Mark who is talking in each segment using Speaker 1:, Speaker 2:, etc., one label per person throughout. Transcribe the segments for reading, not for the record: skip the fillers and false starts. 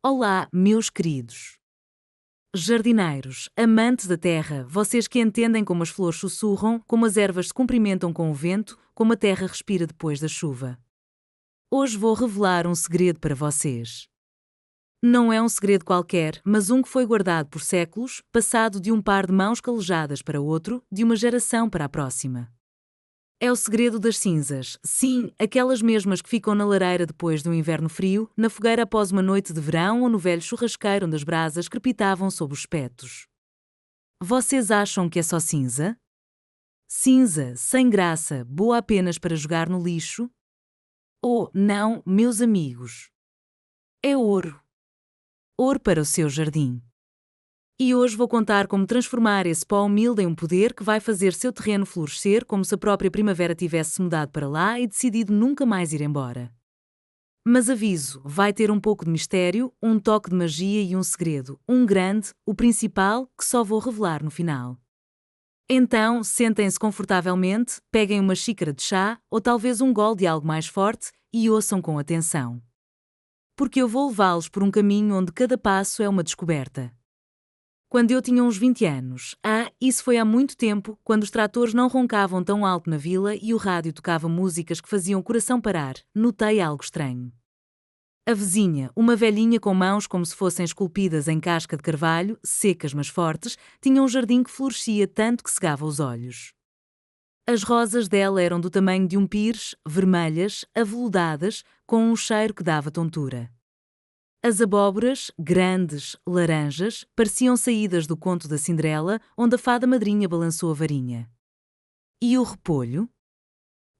Speaker 1: Olá, meus queridos jardineiros, amantes da terra, vocês que entendem como as flores sussurram, como as ervas se cumprimentam com o vento, como a terra respira depois da chuva. Hoje vou revelar um segredo para vocês. Não é um segredo qualquer, mas um que foi guardado por séculos, passado de um par de mãos calejadas para outro, de uma geração para a próxima. É o segredo das cinzas. Sim, aquelas mesmas que ficam na lareira depois de um inverno frio, na fogueira após uma noite de verão ou no velho churrasqueiro onde as brasas crepitavam sob os espetos. Vocês acham que é só cinza? Cinza, sem graça, boa apenas para jogar no lixo? Oh, não, meus amigos. É ouro. Ouro para o seu jardim. E hoje vou contar como transformar esse pó humilde em um poder que vai fazer seu terreno florescer como se a própria primavera tivesse se mudado para lá e decidido nunca mais ir embora. Mas aviso, vai ter um pouco de mistério, um toque de magia e um segredo, um grande, o principal, que só vou revelar no final. Então, sentem-se confortavelmente, peguem uma xícara de chá ou talvez um gole de algo mais forte e ouçam com atenção. Porque eu vou levá-los por um caminho onde cada passo é uma descoberta. Quando eu tinha uns 20 anos, isso foi há muito tempo, quando os tratores não roncavam tão alto na vila e o rádio tocava músicas que faziam o coração parar, notei algo estranho. A vizinha, uma velhinha com mãos como se fossem esculpidas em casca de carvalho, secas mas fortes, tinha um jardim que florescia tanto que cegava os olhos. As rosas dela eram do tamanho de um pires, vermelhas, aveludadas, com um cheiro que dava tontura. As abóboras, grandes, laranjas, pareciam saídas do conto da Cinderela, onde a fada madrinha balançou a varinha. E o repolho?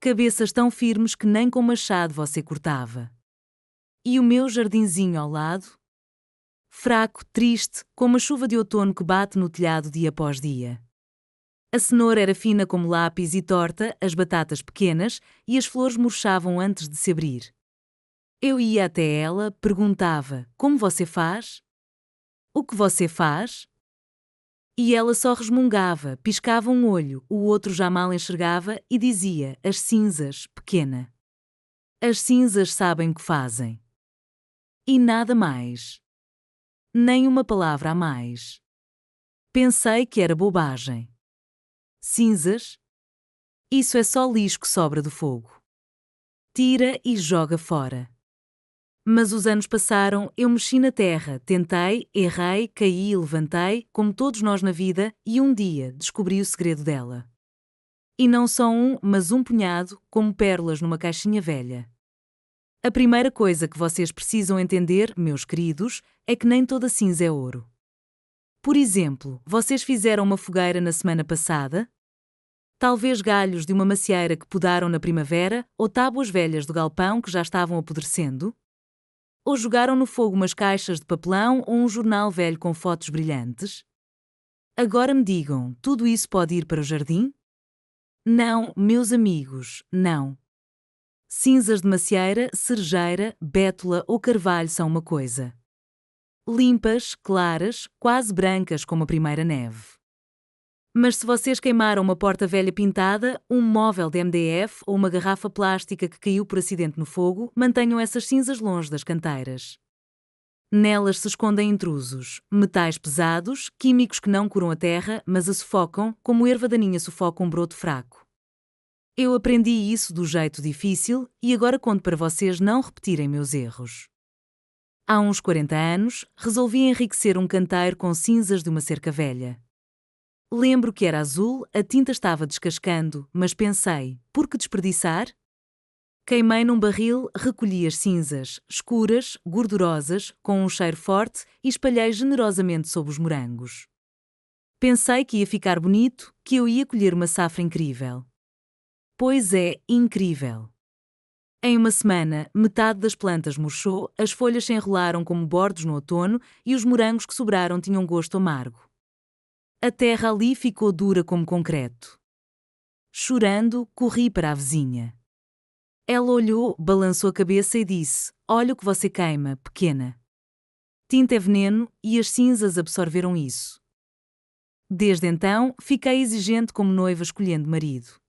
Speaker 1: Cabeças tão firmes que nem com machado você cortava. E o meu jardinzinho ao lado? Fraco, triste, como a chuva de outono que bate no telhado dia após dia. A cenoura era fina como lápis e torta, as batatas pequenas, e as flores murchavam antes de se abrir. Eu ia até ela, perguntava: como você faz? O que você faz? E ela só resmungava, piscava um olho, o outro já mal enxergava e dizia: as cinzas, pequena. As cinzas sabem o que fazem. E nada mais. Nem uma palavra a mais. Pensei que era bobagem. Cinzas? Isso é só lixo que sobra do fogo. Tira e joga fora. Mas os anos passaram, eu mexi na terra, tentei, errei, caí e levantei, como todos nós na vida, e um dia descobri o segredo dela. E não só um, mas um punhado, como pérolas numa caixinha velha. A primeira coisa que vocês precisam entender, meus queridos, é que nem toda cinza é ouro. Por exemplo, vocês fizeram uma fogueira na semana passada? Talvez galhos de uma macieira que podaram na primavera, ou tábuas velhas do galpão que já estavam apodrecendo? Ou jogaram no fogo umas caixas de papelão ou um jornal velho com fotos brilhantes? Agora me digam, tudo isso pode ir para o jardim? Não, meus amigos, não. Cinzas de macieira, cerejeira, bétula ou carvalho são uma coisa. Limpas, claras, quase brancas como a primeira neve. Mas se vocês queimaram uma porta velha pintada, um móvel de MDF ou uma garrafa plástica que caiu por acidente no fogo, mantenham essas cinzas longe das canteiras. Nelas se escondem intrusos, metais pesados, químicos que não curam a terra, mas a sufocam, como erva daninha sufoca um broto fraco. Eu aprendi isso do jeito difícil e agora conto para vocês não repetirem meus erros. Há uns 40 anos, resolvi enriquecer um canteiro com cinzas de uma cerca velha. Lembro que era azul, a tinta estava descascando, mas pensei, por que desperdiçar? Queimei num barril, recolhi as cinzas, escuras, gordurosas, com um cheiro forte, e espalhei generosamente sobre os morangos. Pensei que ia ficar bonito, que eu ia colher uma safra incrível. Pois é, incrível. Em uma semana, metade das plantas murchou, as folhas se enrolaram como bordos no outono e os morangos que sobraram tinham gosto amargo. A terra ali ficou dura como concreto. Chorando, corri para a vizinha. Ela olhou, balançou a cabeça e disse: olha o que você queima, pequena. Tinta é veneno e as cinzas absorveram isso. Desde então, fiquei exigente como noiva escolhendo marido.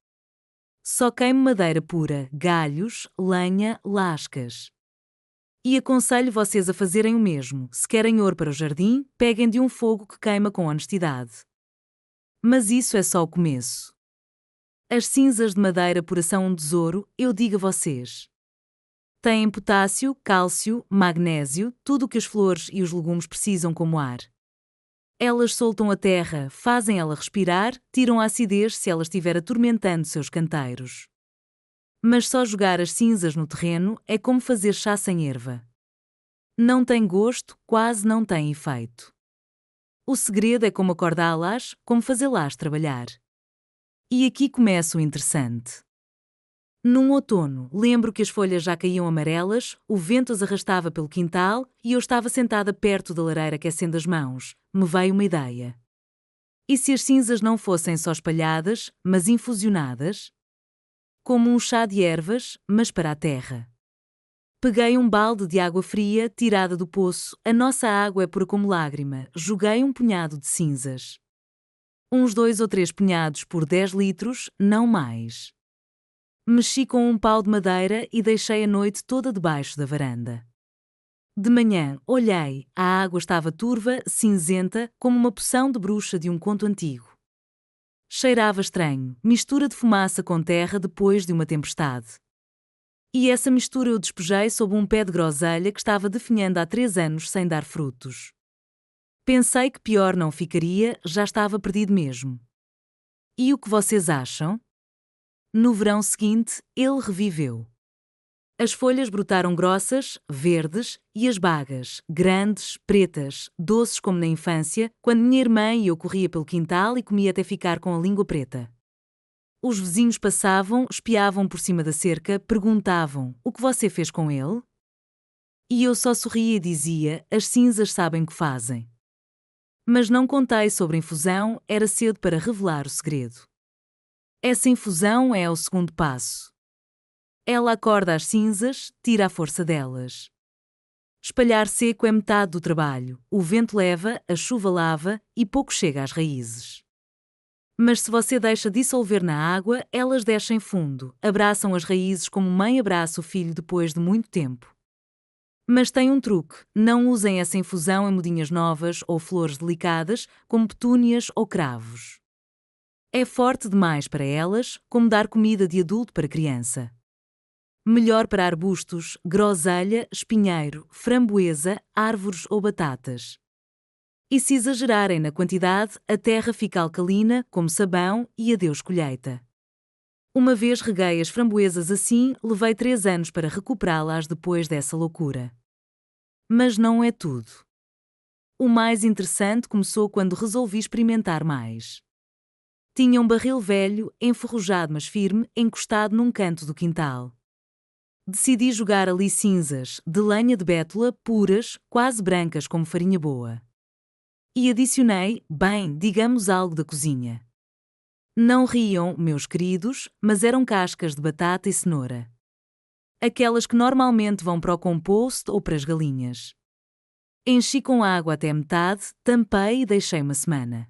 Speaker 1: Só queimo madeira pura, galhos, lenha, lascas. E aconselho vocês a fazerem o mesmo. Se querem ouro para o jardim, peguem de um fogo que queima com honestidade. Mas isso é só o começo. As cinzas de madeira pura são um tesouro, eu digo a vocês. Têm potássio, cálcio, magnésio, tudo o que as flores e os legumes precisam como ar. Elas soltam a terra, fazem ela respirar, tiram a acidez se ela estiver atormentando seus canteiros. Mas só jogar as cinzas no terreno é como fazer chá sem erva. Não tem gosto, quase não tem efeito. O segredo é como acordá-las, como fazê-las trabalhar. E aqui começa o interessante. Num outono, lembro que as folhas já caíam amarelas, o vento as arrastava pelo quintal e eu estava sentada perto da lareira aquecendo as mãos. Me veio uma ideia. E se as cinzas não fossem só espalhadas, mas infusionadas? Como um chá de ervas, mas para a terra. Peguei um balde de água fria, tirada do poço, a nossa água é pura como lágrima, joguei um punhado de cinzas. Uns 2 ou 3 punhados por 10 litros, não mais. Mexi com um pau de madeira e deixei a noite toda debaixo da varanda. De manhã, olhei, a água estava turva, cinzenta, como uma poção de bruxa de um conto antigo. Cheirava estranho, mistura de fumaça com terra depois de uma tempestade. E essa mistura eu despejei sob um pé de groselha que estava definhando há 3 anos sem dar frutos. Pensei que pior não ficaria, já estava perdido mesmo. E o que vocês acham? No verão seguinte, ele reviveu. As folhas brotaram grossas, verdes, e as bagas, grandes, pretas, doces como na infância, quando minha irmã e eu corria pelo quintal e comia até ficar com a língua preta. Os vizinhos passavam, espiavam por cima da cerca, perguntavam: "O que você fez com ele?" E eu só sorria e dizia: "As cinzas sabem o que fazem." Mas não contei sobre a infusão, era cedo para revelar o segredo. Essa infusão é o segundo passo. Ela acorda as cinzas, tira a força delas. Espalhar seco é metade do trabalho, o vento leva, a chuva lava e pouco chega às raízes. Mas se você deixa dissolver na água, elas descem fundo, abraçam as raízes como mãe abraça o filho depois de muito tempo. Mas tem um truque, não usem essa infusão em mudinhas novas ou flores delicadas, como petúnias ou cravos. É forte demais para elas, como dar comida de adulto para criança. Melhor para arbustos, groselha, espinheiro, framboesa, árvores ou batatas. E se exagerarem na quantidade, a terra fica alcalina, como sabão, e adeus colheita. Uma vez reguei as framboesas assim, levei 3 anos para recuperá-las depois dessa loucura. Mas não é tudo. O mais interessante começou quando resolvi experimentar mais. Tinha um barril velho, enferrujado mas firme, encostado num canto do quintal. Decidi jogar ali cinzas, de lenha de bétula, puras, quase brancas como farinha boa. E adicionei, bem, digamos algo da cozinha. Não riam, meus queridos, mas eram cascas de batata e cenoura. Aquelas que normalmente vão para o compost ou para as galinhas. Enchi com água até metade, tampei e deixei uma semana.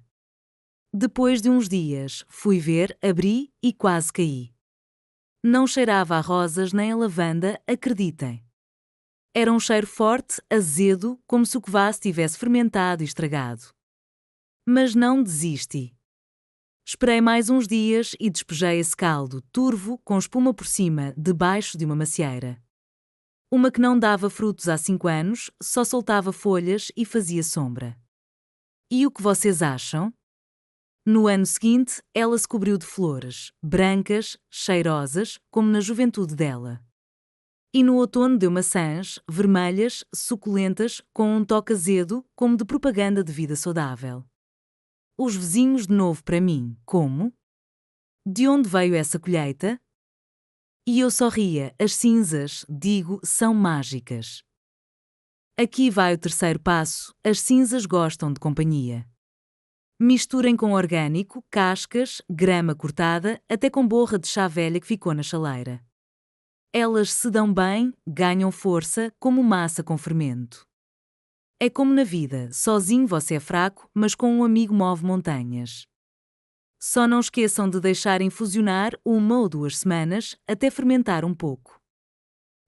Speaker 1: Depois de uns dias, fui ver, abri e quase caí. Não cheirava a rosas nem a lavanda, acreditem. Era um cheiro forte, azedo, como se o kvass tivesse fermentado e estragado. Mas não desisti. Esperei mais uns dias e despejei esse caldo, turvo, com espuma por cima, debaixo de uma macieira. Uma que não dava frutos há 5 anos, só soltava folhas e fazia sombra. E o que vocês acham? No ano seguinte, ela se cobriu de flores, brancas, cheirosas, como na juventude dela. E no outono deu maçãs, vermelhas, suculentas, com um toque azedo, como de propaganda de vida saudável. Os vizinhos de novo para mim, como? De onde veio essa colheita? E eu só ria, as cinzas, digo, são mágicas. Aqui vai o terceiro passo, as cinzas gostam de companhia. Misturem com orgânico, cascas, grama cortada, até com borra de chá velha que ficou na chaleira. Elas se dão bem, ganham força, como massa com fermento. É como na vida, sozinho você é fraco, mas com um amigo move montanhas. Só não esqueçam de deixar infusionar 1 ou 2 semanas, até fermentar um pouco.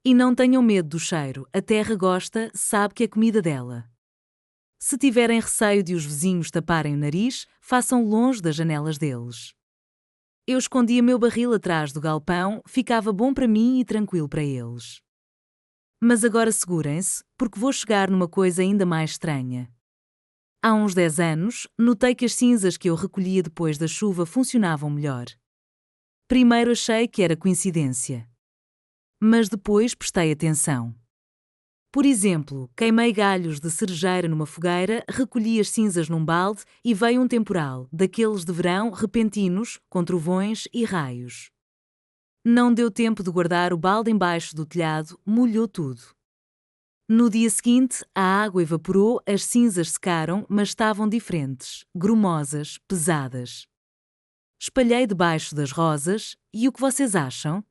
Speaker 1: E não tenham medo do cheiro, a terra gosta, sabe que é comida dela. Se tiverem receio de os vizinhos taparem o nariz, façam longe das janelas deles. Eu escondia meu barril atrás do galpão, ficava bom para mim e tranquilo para eles. Mas agora segurem-se, porque vou chegar numa coisa ainda mais estranha. Há uns 10 anos, notei que as cinzas que eu recolhia depois da chuva funcionavam melhor. Primeiro achei que era coincidência. Mas depois prestei atenção. Por exemplo, queimei galhos de cerejeira numa fogueira, recolhi as cinzas num balde e veio um temporal, daqueles de verão repentinos, com trovões e raios. Não deu tempo de guardar o balde embaixo do telhado, molhou tudo. No dia seguinte, a água evaporou, as cinzas secaram, mas estavam diferentes, grumosas, pesadas. Espalhei debaixo das rosas, e o que vocês acham?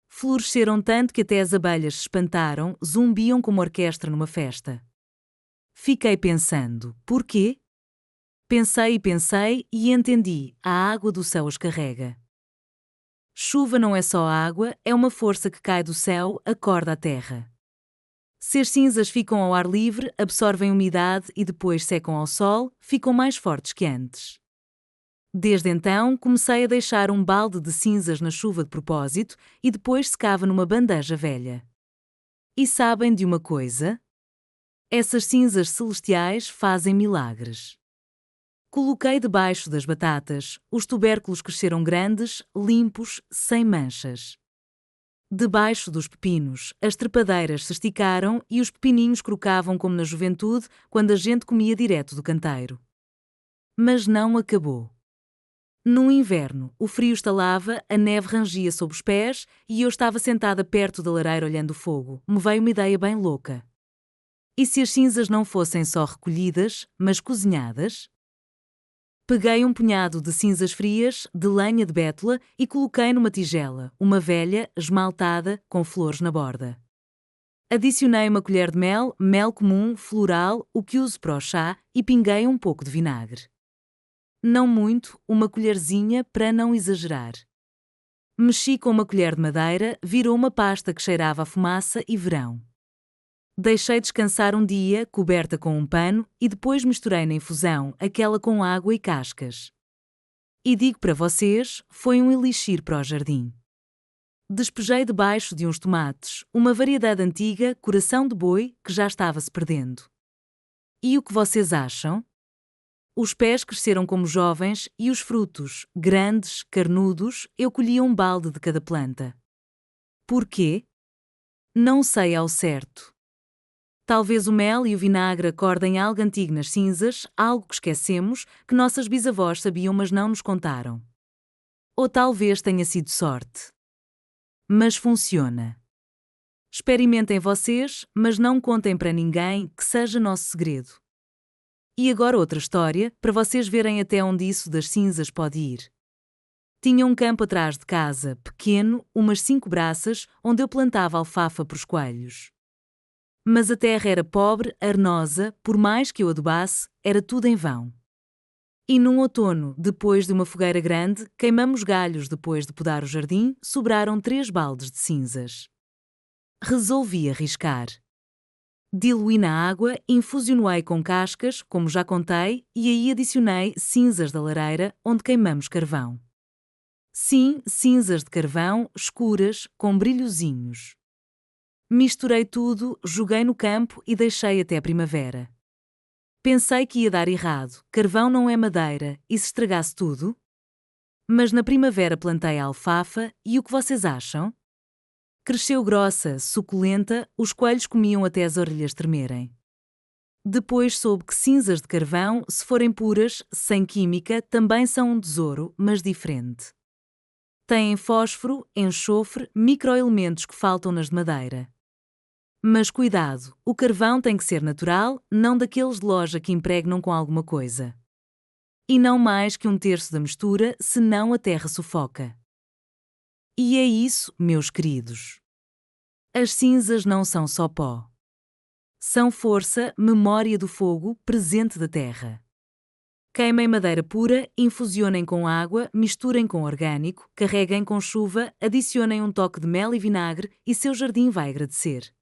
Speaker 1: Floresceram tanto que até as abelhas se espantaram, zumbiam como orquestra numa festa. Fiquei pensando, porquê? Pensei e entendi, a água do céu os carrega. Chuva não é só água, é uma força que cai do céu, acorda a terra. Se as cinzas ficam ao ar livre, absorvem umidade e depois secam ao sol, ficam mais fortes que antes. Desde então, comecei a deixar um balde de cinzas na chuva de propósito e depois secava numa bandeja velha. E sabem de uma coisa? Essas cinzas celestiais fazem milagres. Coloquei debaixo das batatas, os tubérculos cresceram grandes, limpos, sem manchas. Debaixo dos pepinos, as trepadeiras se esticaram e os pepininhos crocavam como na juventude, quando a gente comia direto do canteiro. Mas não acabou. No inverno, o frio estalava, a neve rangia sob os pés e eu estava sentada perto da lareira olhando o fogo. Me veio uma ideia bem louca. E se as cinzas não fossem só recolhidas, mas cozinhadas? Peguei um punhado de cinzas frias, de lenha de bétula, e coloquei numa tigela, uma velha, esmaltada, com flores na borda. Adicionei uma colher de mel, mel comum, floral, o que uso para o chá, e pinguei um pouco de vinagre. Não muito, uma colherzinha para não exagerar. Mexi com uma colher de madeira, virou uma pasta que cheirava a fumaça e verão. Deixei descansar um dia, coberta com um pano, e depois misturei na infusão, aquela com água e cascas. E digo para vocês, foi um elixir para o jardim. Despejei debaixo de uns tomates, uma variedade antiga, coração de boi, que já estava se perdendo. E o que vocês acham? Os pés cresceram como jovens e os frutos, grandes, carnudos, eu colhia um balde de cada planta. Porquê? Não sei ao certo. Talvez o mel e o vinagre acordem algo antigo nas cinzas, algo que esquecemos, que nossas bisavós sabiam mas não nos contaram. Ou talvez tenha sido sorte. Mas funciona. Experimentem vocês, mas não contem para ninguém, que seja nosso segredo. E agora outra história, para vocês verem até onde isso das cinzas pode ir. Tinha um campo atrás de casa, pequeno, umas 5 braças, onde eu plantava alfafa para os coelhos. Mas a terra era pobre, arenosa, por mais que eu adubasse, era tudo em vão. E num outono, depois de uma fogueira grande, queimamos galhos depois de podar o jardim, sobraram 3 baldes de cinzas. Resolvi arriscar. Diluí na água, infusionei com cascas, como já contei, e aí adicionei cinzas da lareira, onde queimamos carvão. Sim, cinzas de carvão, escuras, com brilhozinhos. Misturei tudo, joguei no campo e deixei até a primavera. Pensei que ia dar errado, carvão não é madeira, e se estragasse tudo? Mas na primavera plantei a alfafa, e o que vocês acham? Cresceu grossa, suculenta, os coelhos comiam até as orelhas tremerem. Depois soube que cinzas de carvão, se forem puras, sem química, também são um tesouro, mas diferente. Têm fósforo, enxofre, microelementos que faltam nas de madeira. Mas cuidado, o carvão tem que ser natural, não daqueles de loja que impregnam com alguma coisa. E não mais que 1/3 da mistura, senão a terra sufoca. E é isso, meus queridos. As cinzas não são só pó. São força, memória do fogo, presente da terra. Queimem madeira pura, infusionem com água, misturem com orgânico, carreguem com chuva, adicionem um toque de mel e vinagre e seu jardim vai agradecer.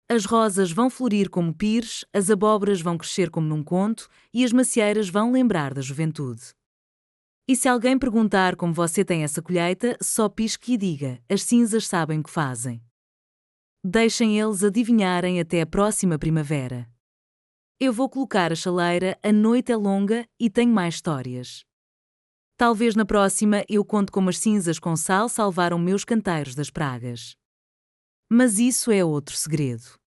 Speaker 1: As rosas vão florir como pires, as abóboras vão crescer como num conto e as macieiras vão lembrar da juventude. E se alguém perguntar como você tem essa colheita, só pisque e diga: as cinzas sabem o que fazem. Deixem eles adivinharem até a próxima primavera. Eu vou colocar a chaleira, a noite é longa e tenho mais histórias. Talvez na próxima eu conte como as cinzas com sal salvaram meus canteiros das pragas. Mas isso é outro segredo.